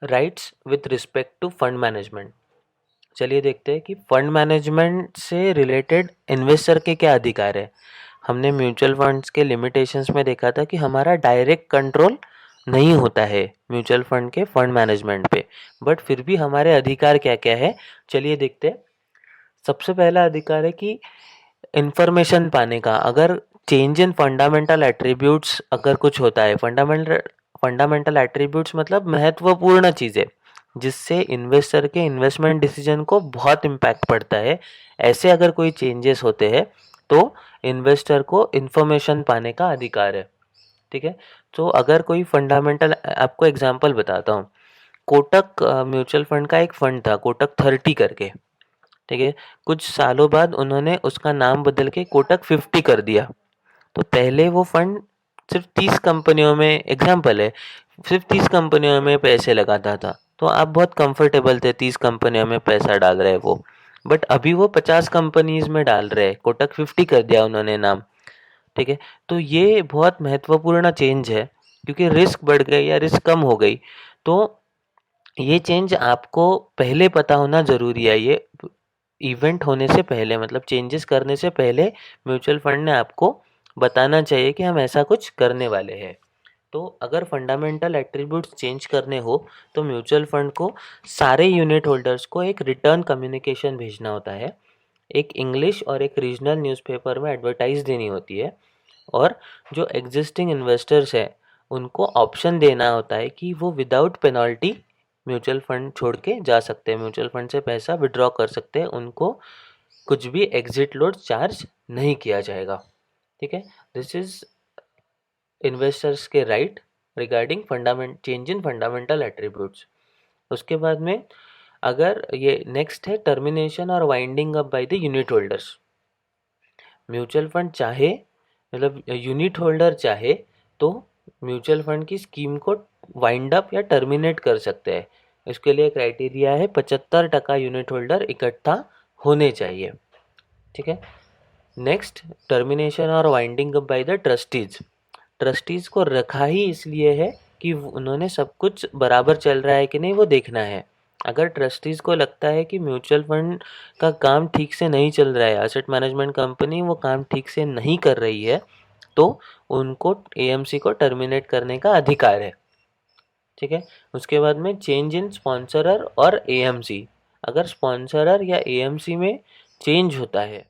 Rights with respect to fund management. चलिए देखते हैं कि फंड मैनेजमेंट से रिलेटेड इन्वेस्टर के क्या अधिकार है। हमने म्यूचुअल फंड्स के लिमिटेशंस में देखा था कि हमारा डायरेक्ट कंट्रोल नहीं होता है म्यूचुअल फंड के फंड मैनेजमेंट पे, बट फिर भी हमारे अधिकार क्या क्या है चलिए देखते हैं। सबसे पहला अधिकार है कि इंफॉर्मेशन पाने का। अगर चेंज इन फंडामेंटल एट्रीब्यूट्स अगर कुछ होता है, फंडामेंटल एट्रीब्यूट्स मतलब महत्वपूर्ण चीज़ें जिससे इन्वेस्टर के इन्वेस्टमेंट डिसीजन को बहुत इम्पैक्ट पड़ता है, ऐसे अगर कोई चेंजेस होते हैं तो इन्वेस्टर को इन्फॉर्मेशन पाने का अधिकार है। ठीक है, तो अगर कोई फंडामेंटल, आपको एग्जांपल बताता हूँ। कोटक म्यूचुअल फंड का एक फंड था कोटक 30 करके। ठीक है, कुछ सालों बाद उन्होंने उसका नाम बदल के कोटक 50 कर दिया। तो पहले वो फंड सिर्फ 30 कंपनियों में, एग्जाम्पल है, सिर्फ 30 कंपनियों में पैसे लगाता था, तो आप बहुत कंफर्टेबल थे 30 कंपनियों में पैसा डाल रहे वो। बट अभी वो 50 कंपनीज में डाल रहे, कोटक 50 कर दिया उन्होंने नाम। ठीक है, तो ये बहुत महत्वपूर्ण चेंज है क्योंकि रिस्क बढ़ गई या रिस्क कम हो गई। तो ये चेंज आपको पहले पता होना ज़रूरी है। ये इवेंट होने से पहले, मतलब चेंजेस करने से पहले म्यूचुअल फंड ने आपको बताना चाहिए कि हम ऐसा कुछ करने वाले हैं। तो अगर फंडामेंटल एट्रीब्यूट्स चेंज करने हो तो म्यूचुअल फंड को सारे यूनिट होल्डर्स को एक रिटर्न कम्युनिकेशन भेजना होता है। एक इंग्लिश और एक रीजनल न्यूज़पेपर में एडवर्टाइज देनी होती है, और जो एग्जिस्टिंग इन्वेस्टर्स हैं उनको ऑप्शन देना होता है कि वो विदाउट पेनल्टी म्यूचुअल फंड छोड़ के जा सकते हैं, म्यूचुअल फंड से पैसा विड्रॉ कर सकते हैं, उनको कुछ भी एग्जिट लोड चार्ज नहीं किया जाएगा। ठीक है, दिस इज इन्वेस्टर्स के right regarding fundament change in fundamental attributes. उसके बाद में अगर ये नेक्स्ट है टर्मिनेशन और winding up by the unit holders. Mutual fund चाहे, मतलब यूनिट होल्डर चाहे तो म्यूचुअल फंड की स्कीम को वाइंड अप या टर्मिनेट कर सकते हैं। इसके लिए क्राइटेरिया है 75% यूनिट होल्डर इकट्ठा होने चाहिए। ठीक है, नेक्स्ट टर्मिनेशन और winding up by the trustees. Trustees को रखा ही इसलिए है कि उन्होंने सब कुछ बराबर चल रहा है कि नहीं वो देखना है। अगर ट्रस्टीज को लगता है कि म्यूचुअल फंड का काम ठीक से नहीं चल रहा है, एसेट मैनेजमेंट कंपनी वो काम ठीक से नहीं कर रही है, तो उनको एएमसी को टर्मिनेट करने का अधिकार है। ठीक है, उसके बाद में चेंज इन स्पॉन्सरर और एएमसी। अगर स्पॉन्सरर या एएमसी में चेंज होता है